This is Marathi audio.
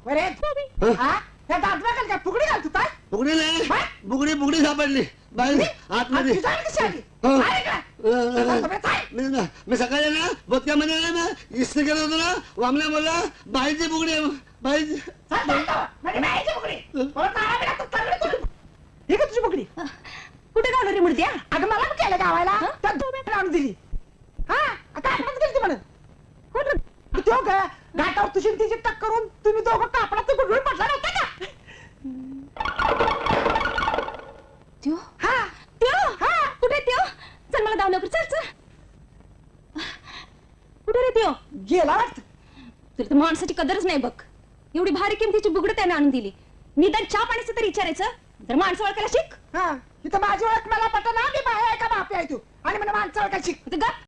बरे त्या दादव्याकडे फुगडी घालतो काय फुगडी नाही बुगडी सापडली बाहेर आतमध्ये मी सकाळी ना बोत्यामध्ये ना इस्त्री करत होतो ना वामल्या बोलला बाईची बुगडी बाईची तुझी बुगडी कुठे गावलं रे मुडद्या अगं मला पण केलं गावायला त्या दोन आणून दिली हा आता आपणच गेली म्हणून तो घाटावर तुझी तिची टक करून तुम्ही दोघं कापडाचं गुडगुड पडला नव्हता का त्यो हा कुठे त्यो चल मला दाव लवकर चल कुठे रे त्यो गेला वाटत तुला तर माणसाची कदरच नाही बघ एवढी भारी किमतीची बुगड त्याने आणून दिली निदान चहा पाण्याचं तरी विचारायचं तर माणसं ओळखायला शिक हा इथं माझी ओळख मला पटना मी बाहेर आहे का बापी आहे तू आणि मला माणसं ओळखायला शिक गप